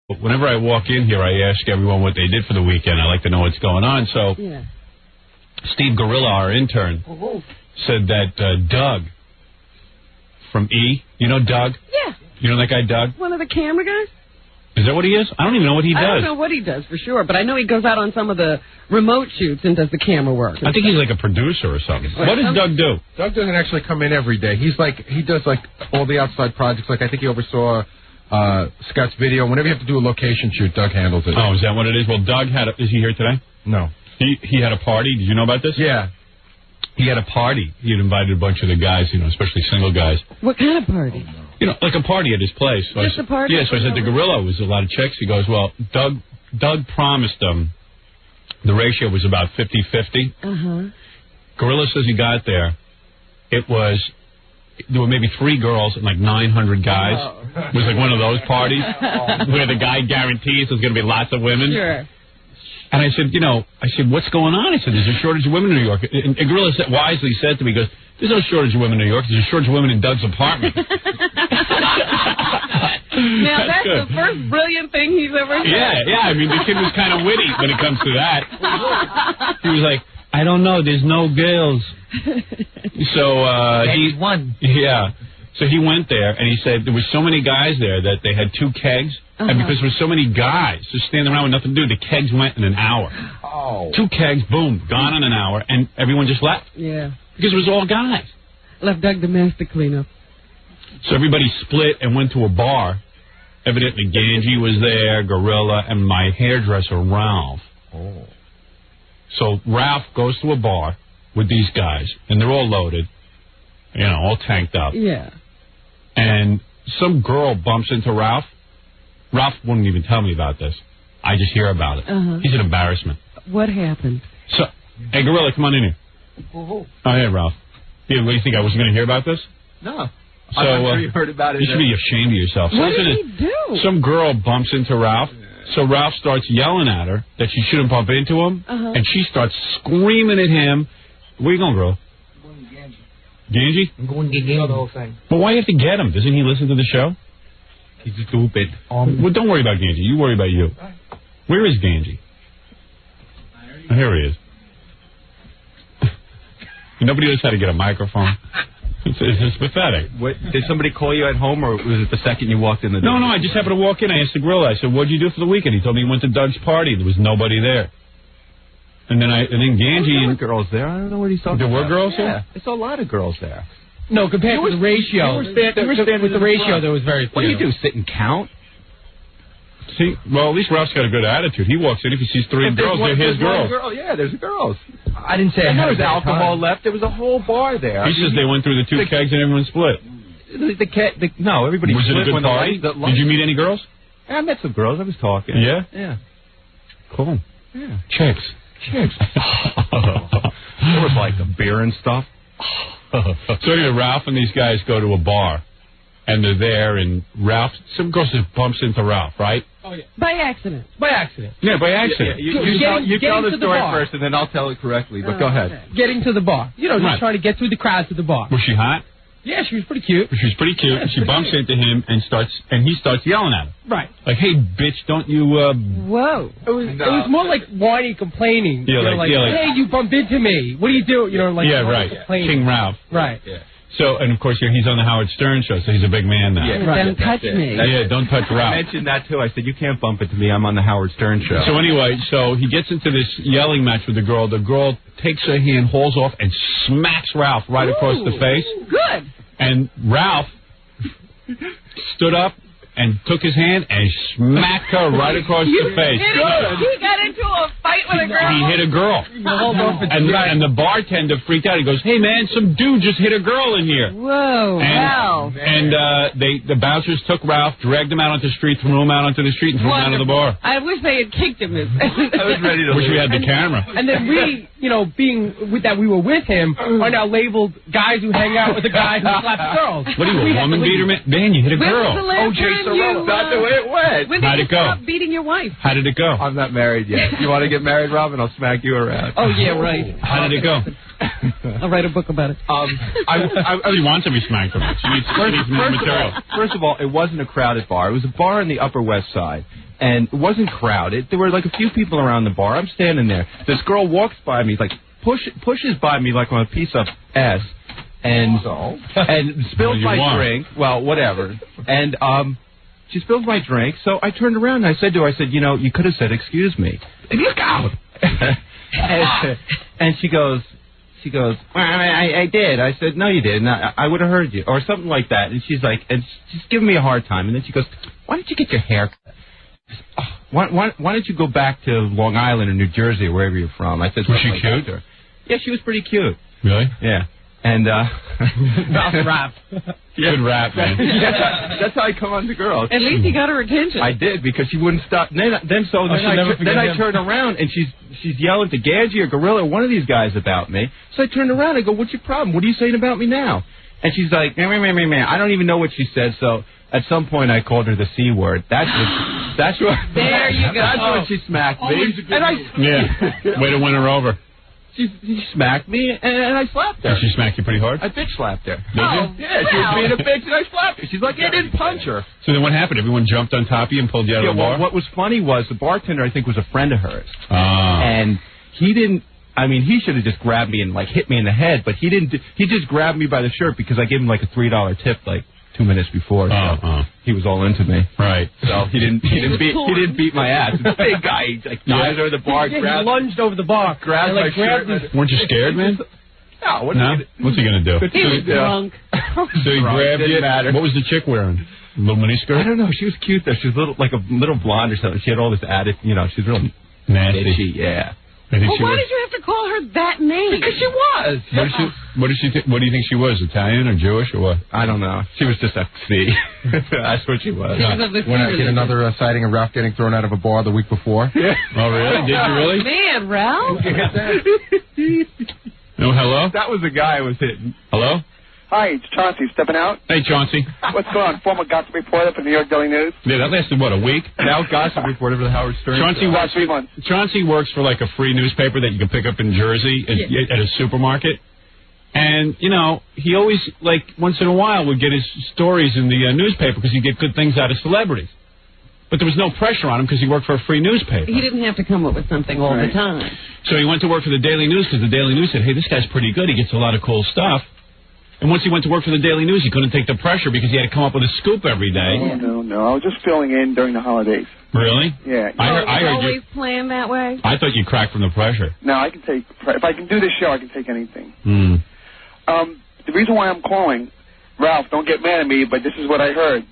Whenever I walk in here, I ask everyone what they did for the weekend. I like to know what's going on. So, Steve Gorilla, our intern, said that Doug from E, you know Doug? Yeah. You know that guy Doug? One of the camera guys? Is that what he is? I don't even know what he does. I don't know what he does for sure, but I know he goes out on some of the remote shoots and does the camera work. I think he's like a producer or something. What does Doug do? Doug doesn't actually come in every day. He does all the outside projects. Like I think he oversaw Scott's video. Whenever you have to do a location shoot, Doug handles it. Oh, is that what it is? Well, Doug is he here today? No. He had a party. Did you know about this? Yeah. He had a party. He had invited a bunch of the guys, especially single guys. What kind of party? Like a party at his place. So Just a party? Yeah, so I said the Gorilla was a lot of chicks. He goes, well, Doug promised them the ratio was about 50-50. Uh-huh. Gorilla says he got there. There were maybe 3 girls and like 900 guys. Oh. It was like one of those parties where the guy guarantees there's going to be lots of women. Sure. And I said, what's going on? I said, there's a shortage of women in New York. And Gorilla wisely said to me, he goes, there's no shortage of women in New York. There's a shortage of women in Doug's apartment. Now, that's the first brilliant thing he's ever said. Yeah. I mean, the kid was kind of witty when it comes to that. He was like, I don't know. There's no girls. So he won. Yeah. So he went there, and he said there were so many guys there that they had 2 kegs. And because there were so many guys just standing around with nothing to do, the kegs went in an hour. Oh. 2 kegs, boom, gone in an hour, and everyone just left. Yeah. Because it was all guys. Left Doug the mess to clean up. So everybody split and went to a bar. Evidently, Ganji was there, Gorilla, and my hairdresser, Ralph. Oh. So Ralph goes to a bar with these guys, and they're all loaded, all tanked up. Yeah. And some girl bumps into Ralph. Ralph wouldn't even tell me about this. I just hear about it. He's an embarrassment. What happened? So, hey, Gorilla, come on in here. Oh, hey, Ralph. Yeah, what do you think, I wasn't going to hear about this? No. So, I'm sure you heard about it. You should be ashamed of yourself. What did he do? Some girl bumps into Ralph. So Ralph starts yelling at her that she shouldn't bump into him. And she starts screaming at him. Where you going, girl? I'm going to Ganji. Ganji? I'm going to Ganji. The whole thing. But why do you have to get him? Doesn't he listen to the show? He's stupid. Well, don't worry about Ganji. You worry about you. Where is Ganji? Oh, here he is. Nobody knows how to get a microphone. It's pathetic. Did somebody call you at home, or was it the second you walked in the door? No, I just happened to walk in. I asked the Gorilla. I said, what'd you do for the weekend? He told me he went to Doug's party. There was nobody there. And then Ganji... There were girls there. I don't know what he's talking about. There were girls there? Yeah. I saw a lot of girls there. No, compared to the ratio. With the ratio, there was very few. What do you do, sit and count? See, well, at least Ralph's got a good attitude. He walks in, if he sees 3 girls, they're his girls. Yeah, there's girls. I didn't say there was alcohol left. There was a whole bar there. He says they went through the 2 kegs and everyone split. No, everybody was split. Was it a good party? Did you meet any girls? Yeah, I met some girls. I was talking. Yeah? Yeah. Cool. Yeah. Chicks. There was like a beer and stuff. So anyway, Ralph and these guys go to a bar. And they're there, and some girl just bumps into Ralph, right? Oh, yeah. By accident. By accident. Yeah, by accident. Yeah, you tell the story first, and then I'll tell it correctly, but go ahead. Okay. Getting to the bar. Just trying to get through the crowd to the bar. Was she hot? Yeah, she was pretty cute. She was pretty cute, and she bumps into him and he starts yelling at her. Right. Like, hey, bitch, don't you... Whoa. It was more like whiny complaining. Yeah, hey, you bumped into me. What do you do? Yeah, right. King Ralph. Right. Yeah. So, and of course, he's on the Howard Stern show, so he's a big man now. Yeah, don't touch me. Yeah, don't touch Ralph. I mentioned that, too. I said, you can't bump into me. I'm on the Howard Stern show. So anyway, he gets into this yelling match with the girl. The girl takes her hand, hauls off, and smacks Ralph right across the face. Good. And Ralph stood up and took his hand and smacked her right across the face. He got into a fight with a girl? He hit a girl. And the bartender freaked out. He goes, hey, man, some dude just hit a girl in here. Whoa, wow. And the bouncers took Ralph, dragged him out onto the street, threw him out onto the street, and threw him out of the bar. I wish they had kicked him. I was ready to wish we had the camera. And then we, being with that we were with him, are now labeled guys who hang out with the guy who slaps girls. What are you, a woman beater, man? Man, you hit a girl. O.J. Cirella. That's the way it went. When did you stop beating your wife? How did it go? I'm not married yet. You want to get married, Robin? I'll smack you around. Oh, yeah, right. How did it go? I'll write a book about it. She wants to be smacked from it. She needs more material. First of all, it wasn't a crowded bar. It was a bar on the Upper West Side. And it wasn't crowded. There were like a few people around the bar. I'm standing there. This girl walks by me, like pushes by me like I'm a piece of ass, and spills my drink. Well, whatever. And she spilled my drink. So I turned around and I said to her, you could have said, "Excuse me." Look out! and she goes, well, I did. I said, "No, you didn't. I would have heard you," or something like that. And she's like, and she's giving me a hard time. And then she goes, "Why don't you get your hair cut? Why don't you go back to Long Island or New Jersey or wherever you're from?" I said, "Was she cute?" Yeah, she was pretty cute. Really? Yeah. And rap. Good rap, man. Yeah, that's how I come on to girls. At least you got her attention. I did, because she wouldn't stop. Then I turned around and she's yelling to Ganji or Gorilla or one of these guys about me. So I turned around and I go, "What's your problem? What are you saying about me now?" And she's like, meh. I don't even know what she said. So at some point I called her the C word. That's what. There you go. That's when she smacked me. Way to win her over. She smacked me, and I slapped her. Did she smack you pretty hard? I bitch slapped her. Did you? Yeah, she was being a bitch, and I slapped her. She's like, I didn't punch her. So then what happened? Everyone jumped on top of you and pulled you out of the bar? Well, what was funny was the bartender, I think, was a friend of hers. Ah. And he didn't, he should have just grabbed me and, like, hit me in the head, but he didn't. He just grabbed me by the shirt because I gave him, like, a $3 tip, like, 2 minutes before. So he was all into me. Right. So he didn't beat my ass. It's a big guy. He like dived over the bar, he lunged over the bar, grabbed my shirt. Weren't you scared, man? No. What's he gonna do? He was drunk. So he grabbed you. What was the chick wearing? A little miniskirt? I don't know. She was cute though. She was a little blonde or something. She had all this added. She's real nasty. Bitchy, yeah. Well, why did you have to call her that name? Because she was. What do you think she was? Italian or Jewish or what? I don't know. She was just a C. That's what she was. When I get another sighting of Ralph getting thrown out of a bar the week before. Yeah. Oh, really? Did you really? Man, Ralph. No, hello? That was the guy I was hitting. Hello? Hi, it's Chauncey. Stepping out. Hey, Chauncey. What's going on? Former gossip reporter for the New York Daily News. Yeah, that lasted, what, a week? Now gossip reporter for the Howard Stern. Chauncey works for, like, a free newspaper that you can pick up in Jersey at a supermarket. And, he always, like, once in a while would get his stories in the newspaper because he'd get good things out of celebrities. But there was no pressure on him because he worked for a free newspaper. He didn't have to come up with something all the time. So he went to work for the Daily News because the Daily News said, hey, this guy's pretty good. He gets a lot of cool stuff. And once he went to work for the Daily News, he couldn't take the pressure because he had to come up with a scoop every day. No. I was just filling in during the holidays. Really? Yeah. I heard always planned that way? I thought you cracked from the pressure. No, I can take... If I can do this show, I can take anything. Mm. The reason why I'm calling, Ralph, don't get mad at me, but this is what I heard.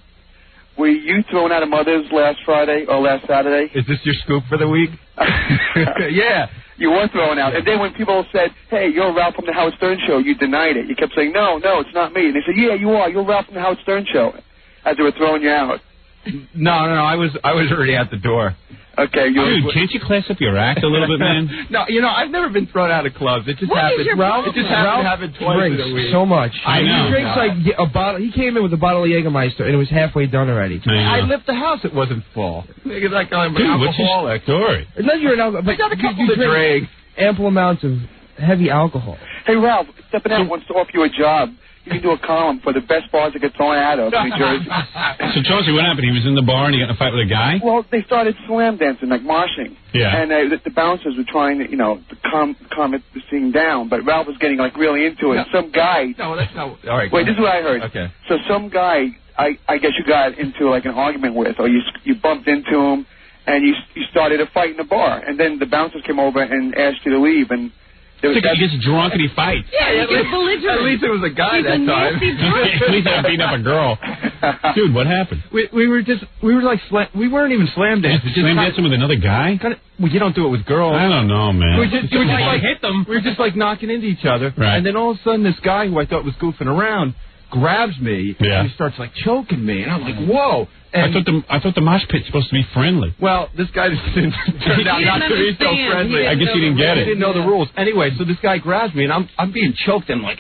Were you thrown out of Mother's last Friday or last Saturday? Is this your scoop for the week? Yeah. You were thrown out. And then when people said, hey, you're Ralph from the Howard Stern Show, you denied it. You kept saying, no, it's not me. And they said, yeah, you are. You're Ralph from the Howard Stern Show, as they were throwing you out. No, I was already at the door. Okay. Dude, can't you class up your act a little bit, man? No, I've never been thrown out of clubs. It just happened. Ralph just happened twice in a week. So much. I know. He drinks like a bottle. He came in with a bottle of Jägermeister, and it was halfway done already. I left the house. It wasn't full. Nigga, like I'm an alcoholic. What's your story? It's not you're an alcoholic. I got a couple of drinks. Ample amounts of heavy alcohol. Hey, Ralph, Stepping Out wants to offer you a job. You can do a column for the best bars that get thrown out of New Jersey. So, Chauncey, what happened? He was in the bar and he got in a fight with a guy? Well, they started slam dancing, like moshing. Yeah. And the bouncers were trying to, to calm the scene down, but Ralph was getting, like, really into it. No. Some guy... No, that's not... All right. Wait, this is what I heard. Okay. So some guy, I guess you got into, like, an argument with, or you bumped into him, and you started a fight in the bar. And then the bouncers came over and asked you to leave, and... He gets drunk and he fights. Yeah, at least it was a guy that time. At least I beat up a girl. Dude, what happened? We weren't even slam dancing. Slam dancing with another guy? Well, you don't do it with girls. I don't know, man. We were just like hit them. We were just like knocking into each other. Right. And then all of a sudden, this guy who I thought was goofing around grabs me and he starts like choking me, and I'm like, whoa. And I thought the mosh pit's supposed to be friendly. Well, this guy turned out not to be so friendly. I guess he didn't get it. He didn't know the rules. Anyway, so this guy grabs me, and I'm being choked, and like,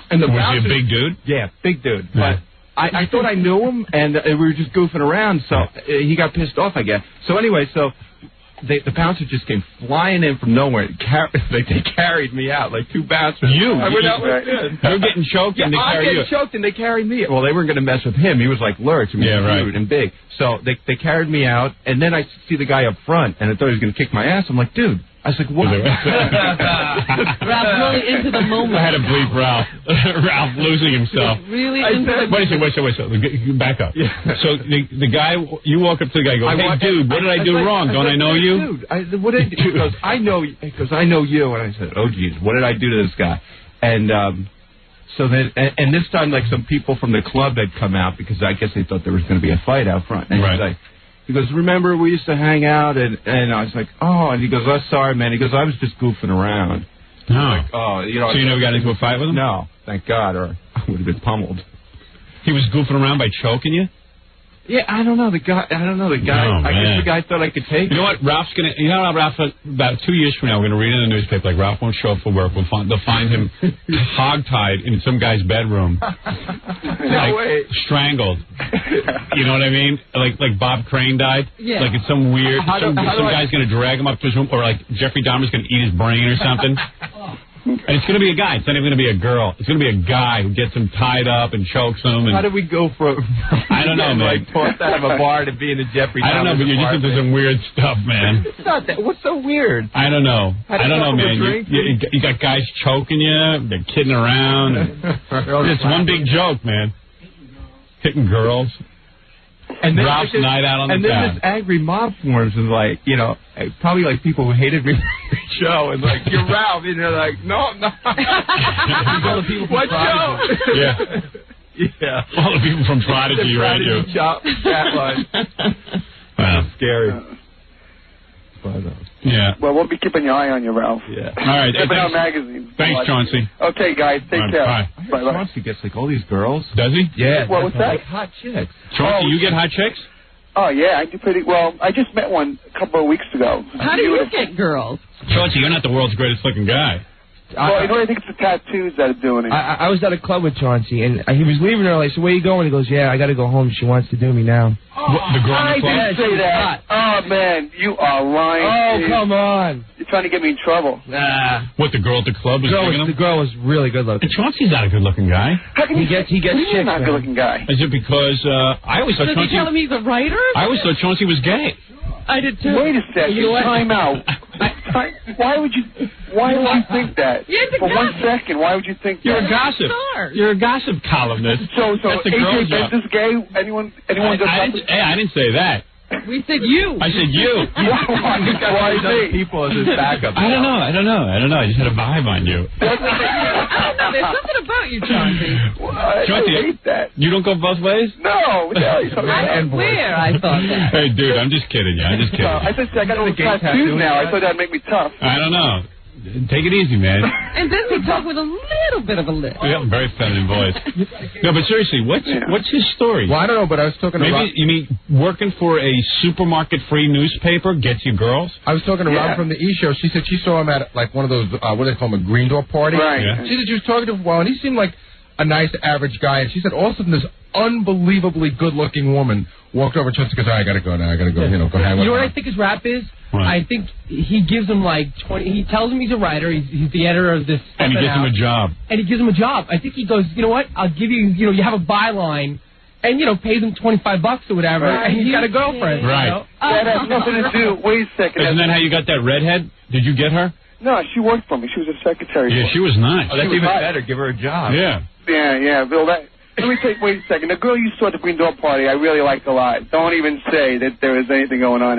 and the was he a big dude? Yeah, big dude. Yeah. But I thought I knew him, and we were just goofing around, so he got pissed off, I guess. So anyway, the bouncer just came flying in from nowhere. They carried me out like 2 bouncers. You're getting choked and they carry you. I'm getting choked and they carried me. Well, they weren't going to mess with him. He was like Lurch. I mean, huge and big. So they carried me out, and then I see the guy up front, and I thought he was going to kick my ass. I'm like, dude. I was like, what? Ralph really into the moment. I had to bleep Ralph. Ralph losing himself. Really into the moment. Wait a second. Back up. Yeah. So the guy, you walk up to the guy and go, hey, dude, what did I do wrong? Don't I know you? Dude, what did he goes, I know you. I know you. And I said, oh, geez, what did I do to this guy? And so then, and this time, like, some people from the club had come out because I guess they thought there was going to be a fight out front. And he goes, remember, we used to hang out, and I was like, oh, and he goes, oh, sorry, man. He goes, I was just goofing around. Oh. Like, oh, you know. So you never got into a fight with him? No, thank God, or I would have been pummeled. He was goofing around by choking you? Yeah, I don't know. The guy. Oh, I guess the guy thought I could take it. You know what? Ralph's going to, Ralph, about 2 years from now, we're going to read in the newspaper, like, Ralph won't show up for work. They'll find him hogtied in some guy's bedroom. Way. Strangled. You know what I mean? Like Bob Crane died? Yeah. Like it's some weird, some guy's going to drag him up to his room, or like Jeffrey Dahmer's going to eat his brain or something. And it's going to be a guy. It's not even going to be a girl. It's going to be a guy who gets him tied up and chokes him. And how did we go from I don't know, man. Like tossed out of a bar to being a Jeffrey Dahmer? I don't know, but you're just into some weird stuff, man. It's not that. What's so weird? I don't know. I don't know, man. You got guys choking you. They're kidding around. It's one big joke, man. Hitting girls. And then Ralph's night out on the town. And then this angry mob forms, and like, you know, probably like people who hated me for the show, and like, you're Ralph, and they're like, no. All the people from Prodigy. Yeah. Yeah. All the people from Prodigy around you. Wow. Scary. Yeah. Well, we'll be keeping your eye on you, Ralph. Yeah. All right. Keeping our magazine. Thanks, Chauncey. Okay, guys. Take care. Bye. Chauncey gets like all these girls. Does he? Yeah. What was that? Like hot chicks. Chauncey, you get hot chicks? Oh, yeah. I do pretty well. I just met one a couple of weeks ago. How do you get girls? Chauncey, you're not the world's greatest looking guy. Well, you know, I think it's the tattoos that are doing it. I was at a club with Chauncey, and he was leaving early. I said, where you going? He goes, yeah, I got to go home. She wants to do me now. The girl I in the club? didn't say that. Oh, man, you are lying. Oh, dude. come on. You're trying to get me in trouble. Nah. What, the girl at the club was digging him? The girl was really good looking. And Chauncey's not a good looking guy. How can he gets chicks, not a good looking guy? Is it because I always thought Does Chauncey... he tell him he's a writer? I always thought Chauncey was gay. I did too. Wait a second. Time out. Why would you think that? For 1 second, why would you think You're that? a gossip. You're a gossip columnist. So That's the AJ girl's job. Benz is gay? Anyone I didn't say that. We said you. I said you. Why me? People as his backup. I don't know. I just had a vibe on you. I don't know. There's something about you, Chauncey. Chauncey, I hate that. You don't go both ways? No. I swear I thought that. Hey, dude, I'm just kidding you. I said I got all the tattoos now. I thought that'd make me tough. I don't know. Take it easy, man. And then he talked with a little bit of a lisp. Yeah, very feminine voice. No, but seriously, what's his story? Well, I don't know, but I was talking to Rob. You mean working for a supermarket-free newspaper gets you girls? I was talking to Rob from the E! Show. She said she saw him at like one of those, what do they call them, a green door party. Right. Yeah. She said she was talking to him for a while, and he seemed like a nice, average guy. And she said all of a sudden this unbelievably good-looking woman walked over to us and goes, I got to go now. I got to go, go hang with You know her. what I think his rap is? Right. I think he gives him like 20. He tells him he's a writer. He's the editor of this. And he gives him a job. And he gives him a job. I think he goes, you know what? I'll give you. You have a byline, and pays him $25 or whatever. Right. And he's got a girlfriend. Right. You know? That has nothing to do. Wait a second. Isn't that how you got that redhead? Did you get her? No, she worked for me. She was a secretary. Yeah, she was nice. Oh, that's even better. Give her a job. Yeah. Yeah, Bill. Wait a second. The girl you saw at the green door party, I really liked a lot. Don't even say that there was anything going on.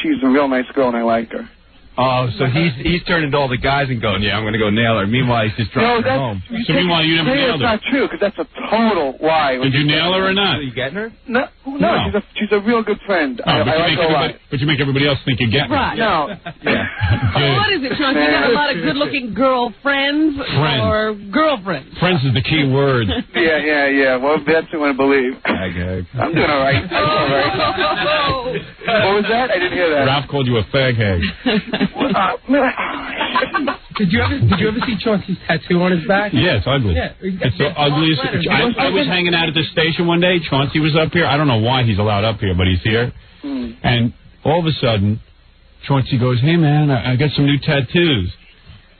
She's a real nice girl, and I like her. Oh, so he's turning to all the guys and going, yeah, I'm going to go nail her. Meanwhile, he's just driving her home. So meanwhile, you never nailed her. That's not true, because that's a total lie. Did you nail her or not? Are you getting her? No. She's a real good friend. I like her a lot. But you make everybody else think you get her. Right. No. Yeah. What is it, Chauncey? You got a lot of good-looking girlfriends or girlfriends? Friends is the key word. Yeah. Well, that's what I believe. I'm doing all right. What was that? I didn't hear that. Ralph called you a fag hag. Did you ever see Chauncey's tattoo on his back? Yeah, it's ugly. Yeah, it's the ugliest. I was hanging out at the station one day. Chauncey was up here. I don't know why he's allowed up here, but he's here. And all of a sudden, Chauncey goes, hey, man, I got some new tattoos.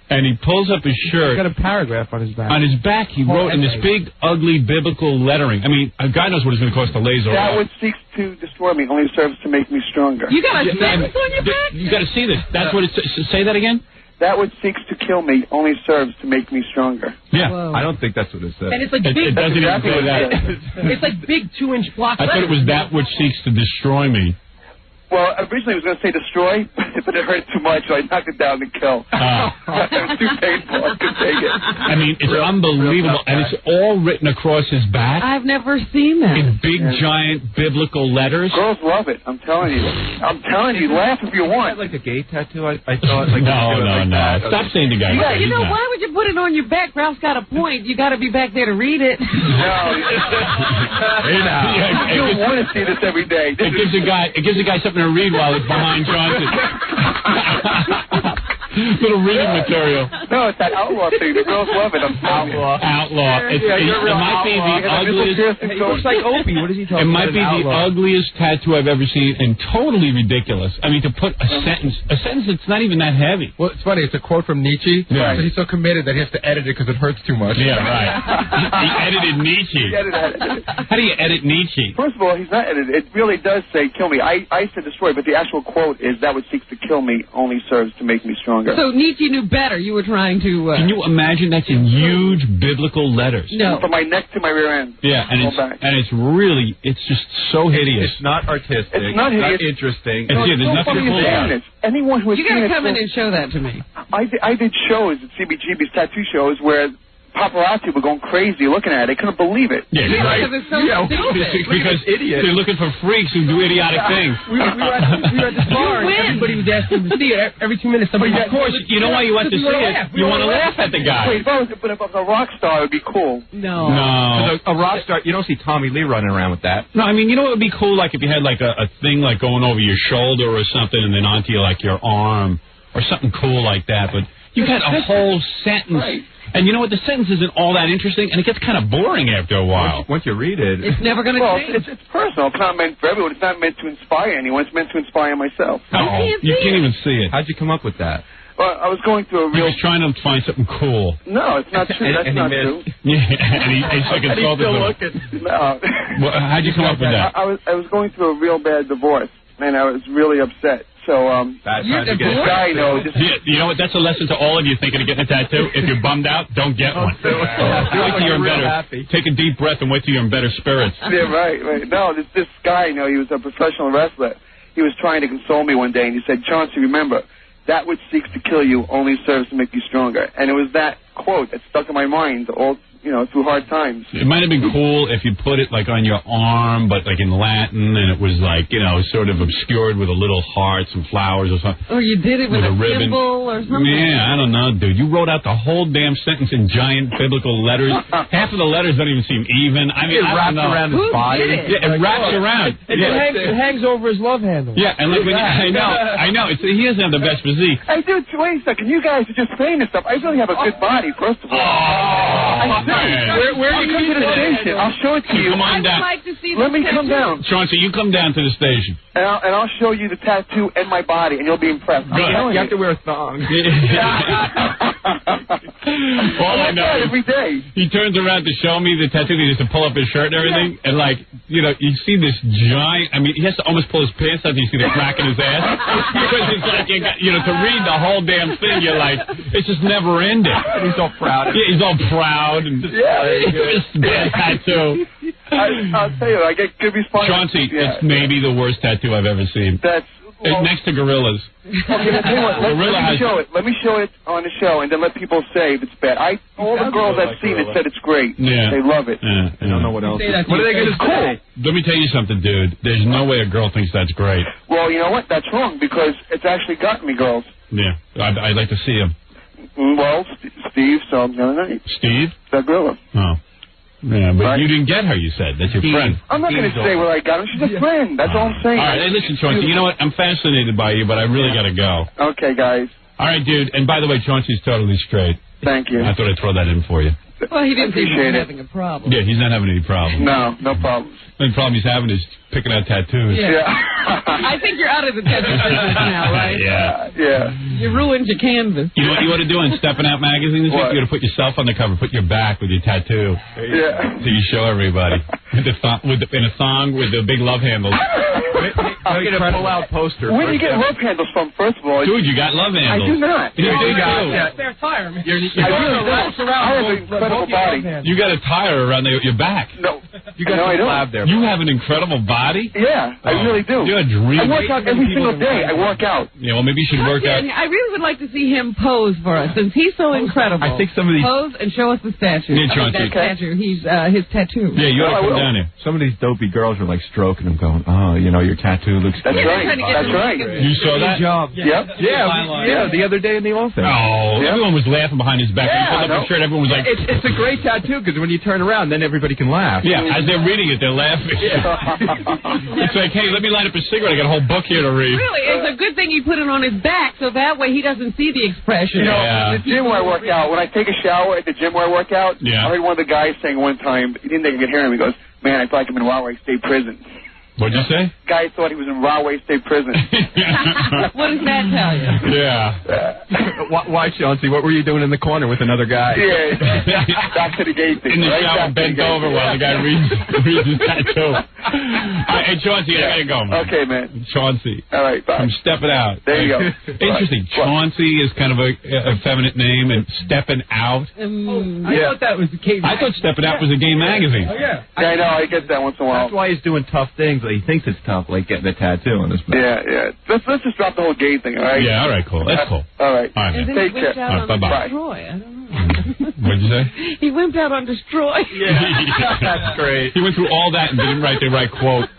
And he pulls up his shirt. He's got a paragraph on his back. On his back, he wrote in this big, ugly, biblical lettering. I mean, a guy knows what it's going to cost to laser That off. which seeks to destroy me only serves to make me stronger. You got a sentence on your back? You got to see this. That's what it says. Say that again? That which seeks to kill me only serves to make me stronger. Yeah. Whoa. I don't think that's what it says. And it's like big. It doesn't even say that. It's like big 2-inch block. I thought it was that which seeks to destroy me. Well, originally I was going to say destroy, but it hurt too much, so I knocked it down to kill. It was too painful. I couldn't take it. I mean, it's unbelievable, and it's all written across his back. I've never seen that. In big, giant biblical letters. Girls love it. I'm telling you. I'm telling you. Laugh if you want. Like a gay tattoo? I thought. Like, No. Stop saying the guy. Yeah, you know, why would you put it on your back? Ralph's got a point. You got to be back there to read it. No. You don't want to see this every day. It gives a guy something to read while he's behind Chauncey. Little reading material. No, it's that outlaw thing. The girls love it. I'm telling you. Outlaw. It might be the ugliest. He looks like Opie. What is he talking about? It might be the ugliest tattoo I've ever seen, and totally ridiculous. I mean, to put a sentence that's not even that heavy. Well, it's funny. It's a quote from Nietzsche. Yeah. So he's so committed that he has to edit it because it hurts too much. Yeah, right. He edited Nietzsche. How do you edit Nietzsche? First of all, he's not edited. It really does say kill me. I said destroy, but the actual quote is that which seeks to kill me only serves to make me stronger. So Nietzsche knew better. You were trying to... Can you imagine that's in huge biblical letters? No. From my neck to my rear end. Yeah, and it's just so hideous. It's not artistic. It's not hideous. Interesting. There's nothing cool about it. Anyone who has You got to come in and show that to me. I did shows at CBGB's tattoo shows where paparazzi were going crazy looking at it. They couldn't believe it. Yeah, right. Because it's so stupid. Because they're looking for freaks who do idiotic things. We were at this bar, and everybody was asking to see it. Every 2 minutes, somebody... Of course, you know why you want to see it? You want to laugh at the guy. Wait, but if I was a rock star, it would be cool. No. No. A rock star, you don't see Tommy Lee running around with that. No, I mean, you know what would be cool? Like if you had like a thing like going over your shoulder or something and then onto like your arm or something cool like that. But you got a whole sentence. Right. And you know what? The sentence isn't all that interesting, and it gets kind of boring after a while. Once you read it. It's never going to change. It's personal. It's not meant for everyone. It's not meant to inspire anyone. It's meant to inspire myself. No, you can't even see it. How'd you come up with that? Well, I was going through a He real... was trying to find something cool. No, it's not true. That's not true. Yeah, and he's like insulted them. No. Well, how'd you come up with that? I was going through a real bad divorce, and I was really upset. So, You know what? That's a lesson to all of you thinking of getting a tattoo. If you're bummed out, don't get one. Wait till you're in better. Take a deep breath and wait till you're in better spirits. Yeah, right. No, this guy, he was a professional wrestler. He was trying to console me one day, and he said, Chauncey, remember, that which seeks to kill you only serves to make you stronger. And it was that quote that stuck in my mind all through hard times. It might have been cool if you put it like on your arm, but like in Latin, and it was like, sort of obscured with a little heart, some flowers or something. Or you did it with a ribbon. symbol or something. Yeah, I don't know, dude. You wrote out the whole damn sentence in giant biblical letters. Half of the letters don't even seem even. I mean, it wraps around his body. Yeah, it wraps around. It hangs over his love handle. Yeah, and like I know. He doesn't have the best physique. Hey, dude, wait a second. You guys are just saying this stuff. I really have a good body, first of all. Where I'll come to the station. I'll show it to you. Come on down. I'd like to see Let me come down. Chauncey, you come down to the station. And I'll show you the tattoo and my body, and you'll be impressed. Good. You have to wear a thong. All I know every day. He turns around to show me the tattoo. He has to pull up his shirt and everything. And, you see this giant... I mean, he has to almost pull his pants up. You see the crack in his ass. Because it's like, to read the whole damn thing, you're like, it's just never ending. He's all proud. Yeah, he's all proud. And just bad tattoo. I'll tell you, I get good response. Chauncey, it's maybe the worst tattoo I've ever seen. Next to gorillas. Okay, let me show it on the show, and then let people say if it's bad. All the girls I've seen it said it's great. Yeah. They love it. Yeah. I don't know what else. What are they going to say? Let me tell you something, dude. There's no way a girl thinks that's great. Well, you know what? That's wrong, because it's actually gotten me girls. Yeah. I'd like to see him. Well, Steve saw him the other night. Steve? The gorilla. Oh. Yeah, but right. You didn't get her, you said. That's your friend. I'm not going to say where I got her. She's a friend. That's all I'm saying. All right, hey, listen, Chauncey, you know what? I'm fascinated by you, but I really got to go. Okay, guys. All right, dude. And by the way, Chauncey's totally straight. Thank you. I thought I'd throw that in for you. Well, he didn't seem to be Appreciate it. having a problem. Yeah, he's not having any problems. No problems. The only problem he's having is picking out tattoos. Yeah. I think you're out of the tattoo business now, right? Yeah. You ruined your canvas. You know what you ought to do in Steppin' Out magazine this week? What? You ought to put yourself on the cover, put your back with your tattoo. Yeah. So you show everybody. In a song with the big love handles. I'm going to pull out poster. Where do you get love handles from, first of all? Dude, you got love I handles. do not. You do Yeah, too. spare tire, man. I really don't. I have an incredible body. You got a tire around your back. No. You got no, I some don't. lab there. You have an incredible body. Yeah, I really do. You're a dream. I work out every single day. I work out. Yeah, well, maybe you should work out. I really would like to see him pose for us, since he's so incredible. I think some of these... Pose and show us the statue. Yeah, Chauncey. That statue. He's his tattoo. Yeah, you ought to come down here. Some of these dopey girls are like stroking him, going, "Oh, you know, your tattoo looks That's great." right. That's right. You saw that? Yep. Yeah, the other day in the office. Oh, everyone was laughing behind his back. When he pulled up his shirt, everyone was like... It's a great tattoo, because when you turn around, then everybody can laugh. Yeah, as they're reading it, they're laughing. It's like, hey, let me light up a cigarette. I got a whole book here to read. Really, it's a good thing you put it on his back, so that way he doesn't see the expression. You know, the gym where I work out, when I take a shower at the gym where I work out, I heard one of the guys saying one time, he didn't think I could hear him, he goes, "Man, I feel like I'm in Rahway State Prison." What'd you say? Guy thought he was in Rahway State Prison. What does that tell you? Yeah. Why, Chauncey? What were you doing in the corner with another guy? Yeah, back to the gate thing. In the shower, bent over while the guy reads his tattoo. Hey, Chauncey, I gotta go, man. Okay, man. Chauncey. All right, bye. I'm stepping out. There you go. Interesting. Chauncey is kind of a effeminate name, and stepping out. I thought that was the case. I thought stepping out was a gay magazine. Oh, yeah. Yeah, I know. I get that once in a while. That's why he's doing tough things. He thinks it's tough, like getting a tattoo on his back. Yeah. Let's just drop the whole gay thing, all right? Yeah, all right, cool. That's cool. All right. All right, And man. then Take he wimped care. out on Bye-bye. Destroy. I don't know. What'd you say? He wimped out on Destroy. Yeah, that's great. He went through all that and didn't write the right quote.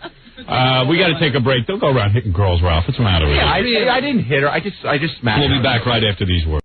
We got to take a break. Don't go around hitting girls, Ralph. What's the matter with you? I didn't hit her. I just smacked her. We'll be back right after these words.